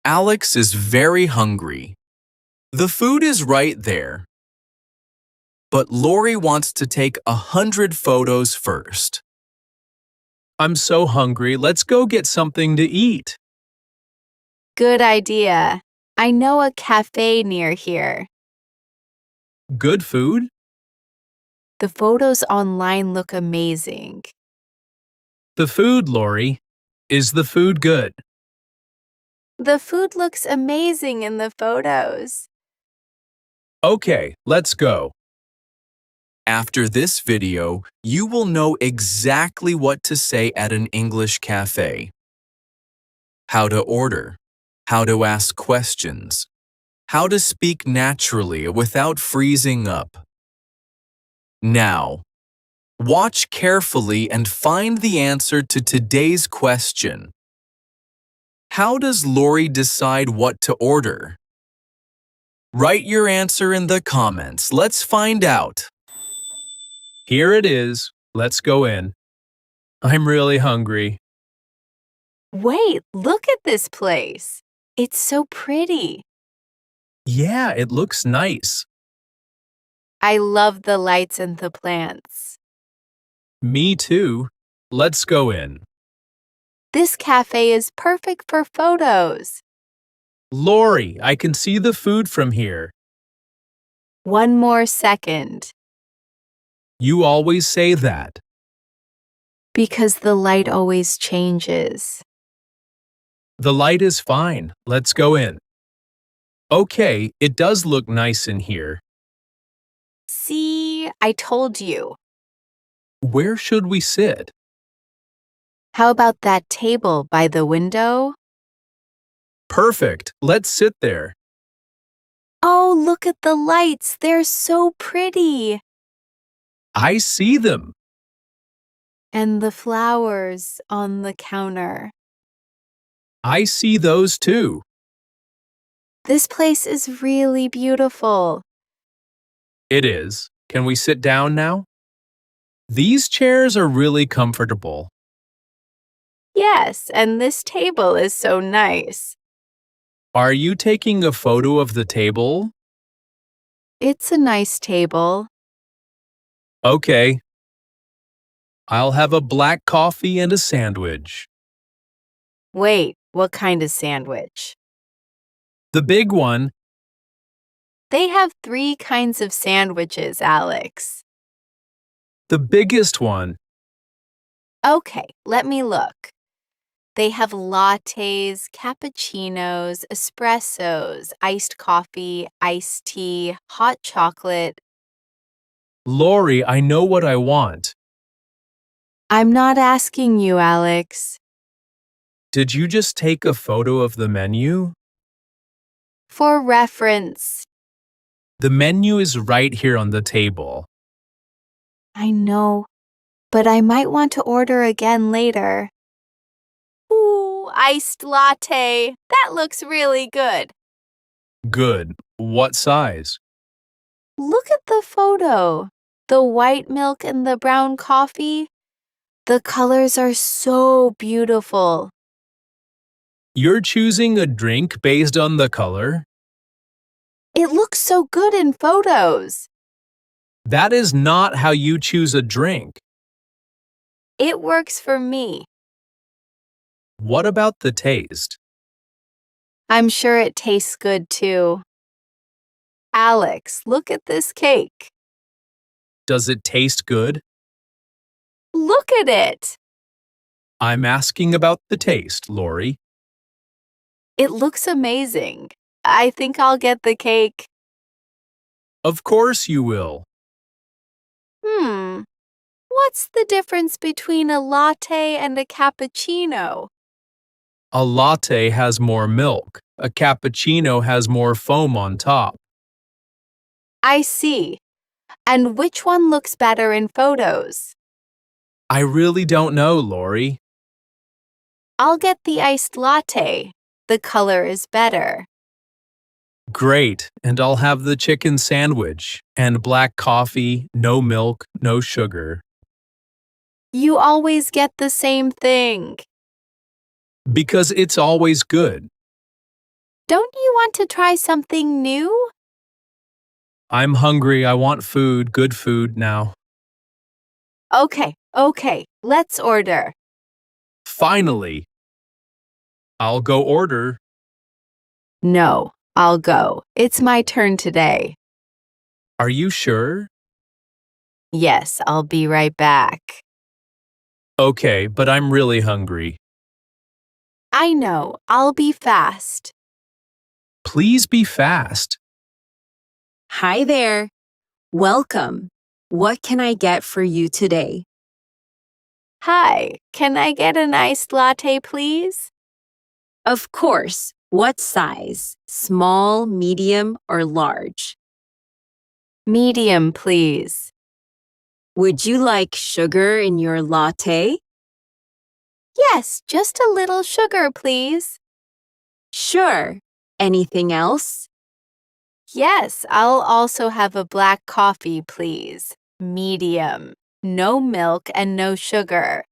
Alex is very hungry. The food is right there. But Lori wants to take 100 photos first. I'm so hungry, let's go get something to eat. Good idea. I know a cafe near here. Good food? The photos online look amazing. The food, Lori. Is the food good? The food looks amazing in the photos. Okay, let's go. After this video, you will know exactly what to say at an English cafe. How to order, how to ask questions, how to speak naturally without freezing up. Now, watch carefully and find the answer to today's question. How does Lori decide what to order? Write your answer in the comments. Let's find out. Here it is. Let's go in. I'm really hungry. Wait, look at this place. It's so pretty. Yeah, it looks nice. I love the lights and the plants. Me too. Let's go in. This cafe is perfect for photos. Lori, I can see the food from here. One more second. You always say that. Because the light always changes. The light is fine. Let's go in. Okay, it does look nice in here. See, I told you. Where should we sit? How about that table by the window? Perfect. Let's sit there. Oh, look at the lights. They're so pretty. I see them. And the flowers on the counter. I see those too. This place is really beautiful. It is. Can we sit down now? These chairs are really comfortable. Yes, and this table is so nice. Are you taking a photo of the table? It's a nice table. Okay. I'll have a black coffee and a sandwich. Wait, what kind of sandwich? The big one. They have 3 kinds of sandwiches, Alex. The biggest one. Okay, let me look. They have lattes, cappuccinos, espressos, iced coffee, iced tea, hot chocolate. Lori, I know what I want. I'm not asking you, Alex. Did you just take a photo of the menu? For reference. The menu is right here on the table. I know, but I might want to order again later. Ooh, iced latte. That looks really good. Good. What size? Look at the photo. The white milk and the brown coffee. The colors are so beautiful. You're choosing a drink based on the color? It looks so good in photos. That is not how you choose a drink. It works for me. What about the taste? I'm sure it tastes good too. Alex, look at this cake. Does it taste good? Look at it. I'm asking about the taste, Lori. It looks amazing. I think I'll get the cake. Of course you will. What's the difference between a latte and a cappuccino? A latte has more milk. A cappuccino has more foam on top. I see. And which one looks better in photos? I really don't know, Lori. I'll get the iced latte. The color is better. Great, and I'll have the chicken sandwich and black coffee, no milk, no sugar. You always get the same thing. Because it's always good. Don't you want to try something new? I'm hungry. I want food, good food now. Okay, let's order. Finally. I'll go order. No, I'll go. It's my turn today. Are you sure? Yes, I'll be right back. Okay, but I'm really hungry. I know, I'll be fast. Please be fast. Hi there. Welcome. What can I get for you today? Hi, can I get an iced latte, please? Of course. What size? Small, medium, or large? Medium, please. Would you like sugar in your latte? Yes, just a little sugar, please. Sure. Anything else? Yes, I'll also have a black coffee, please. Medium. No milk and no sugar.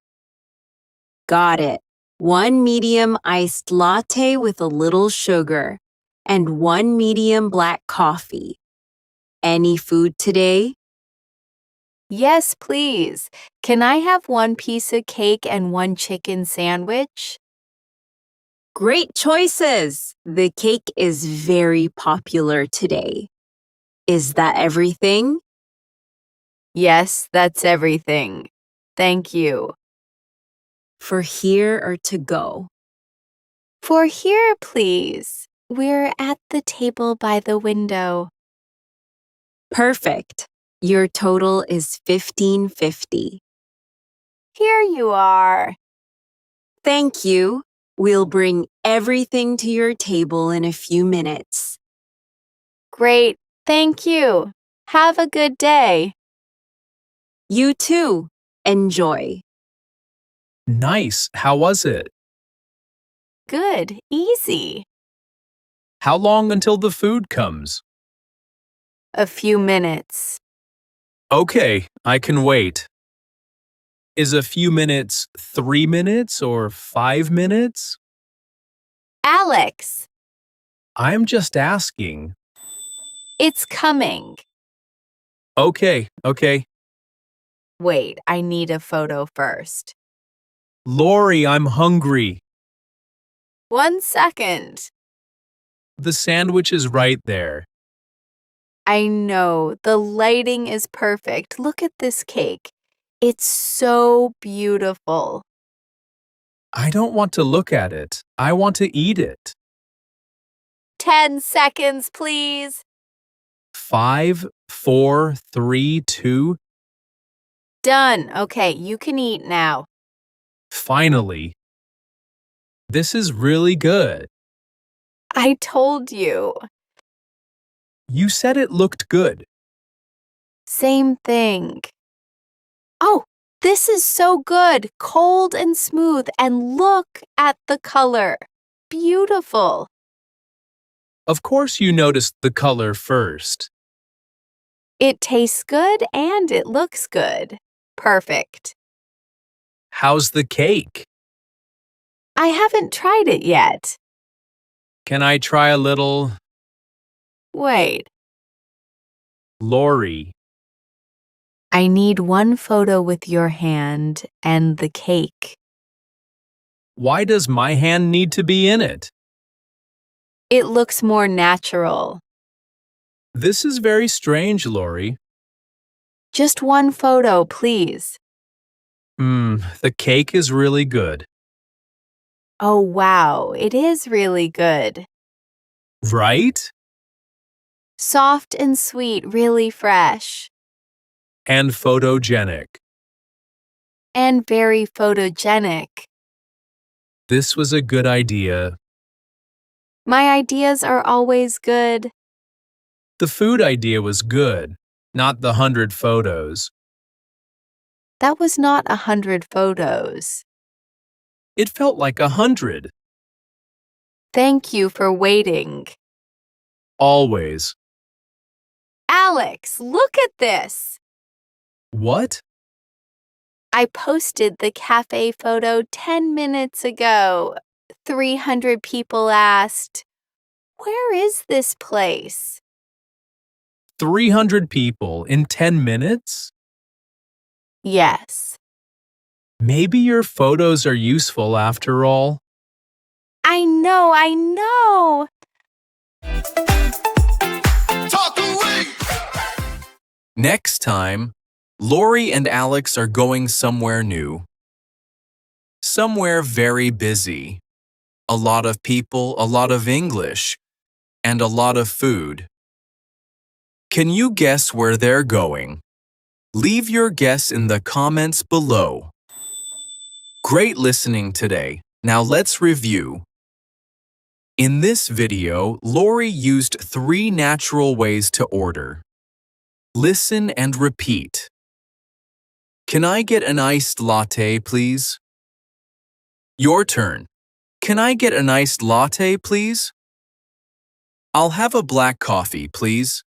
Got it. One medium iced latte with a little sugar, and one medium black coffee. Any food today? Yes, please. Can I have one piece of cake and one chicken sandwich? Great choices! The cake is very popular today. Is that everything? Yes, that's everything. Thank you. For here or to go? For here, please. We're at the table by the window. Perfect. Your total is $15.50. Here you are. Thank you. We'll bring everything to your table in a few minutes. Great. Thank you. Have a good day. You too. Enjoy. Nice. How was it? Good. Easy. How long until the food comes? A few minutes. Okay, I can wait. Is a few minutes 3 minutes or 5 minutes? Alex, I'm just asking. it's coming. Okay. Wait, I need a photo first. Lori, I'm hungry. 1 second. The sandwich is right there. I know, the lighting is perfect. Look at this cake. It's so beautiful. I don't want to look at it. I want to eat it. 10 seconds, please. 5, 4, 3, 2. Done. Okay, you can eat now. Finally. This is really good. I told you. You said it looked good. Same thing. Oh, this is so good. Cold and smooth. And look at the color. Beautiful. Of course you noticed the color first. It tastes good and it looks good. Perfect. How's the cake? I haven't tried it yet. Can I try a little? Wait, Lori, I need one photo with your hand and the cake. why does my hand need to be in it? It looks more natural. This is very strange, Lori. Just one photo, please. The cake is really good. Oh, wow, it is really good. Right? Soft and sweet, really fresh. And photogenic. And very photogenic. This was a good idea. My ideas are always good. The food idea was good, not the 100 photos. That was not 100 photos. It felt like 100. Thank you for waiting. Always. Alex, look at this. What? I posted the cafe photo 10 minutes ago. 300 people asked, Where is this place? 300 people in 10 minutes? Yes. Maybe your photos are useful after all. I know. Talkory! Next time, Lori and Alex are going somewhere new. Somewhere very busy. A lot of people, a lot of English, and a lot of food. Can you guess where they're going? Leave your guess in the comments below. Great listening today. Now let's review. In this video, Lori used 3 natural ways to order. Listen and repeat. Can I get an iced latte, please? Your turn. Can I get an iced latte, please? I'll have a black coffee, please.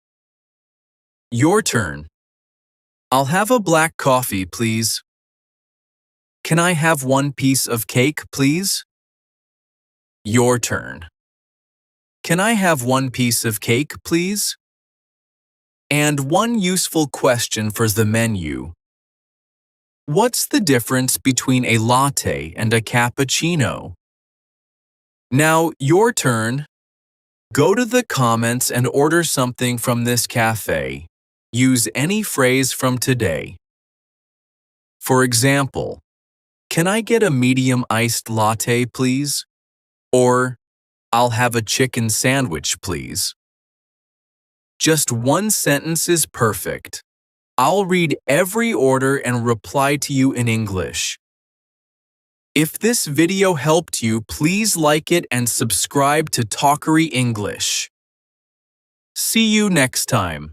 Your turn. I'll have a black coffee, please. Can I have 1 piece of cake, please? Your turn. Can I have 1 piece of cake, please? And 1 useful question for the menu. What's the difference between a latte and a cappuccino? Now, your turn. Go to the comments and order something from this cafe. Use any phrase from today. For example, can I get a medium iced latte, please? Or, I'll have a chicken sandwich, please. Just 1 sentence is perfect. I'll read every order and reply to you in English. If this video helped you, please like it and subscribe to Talkory English. See you next time.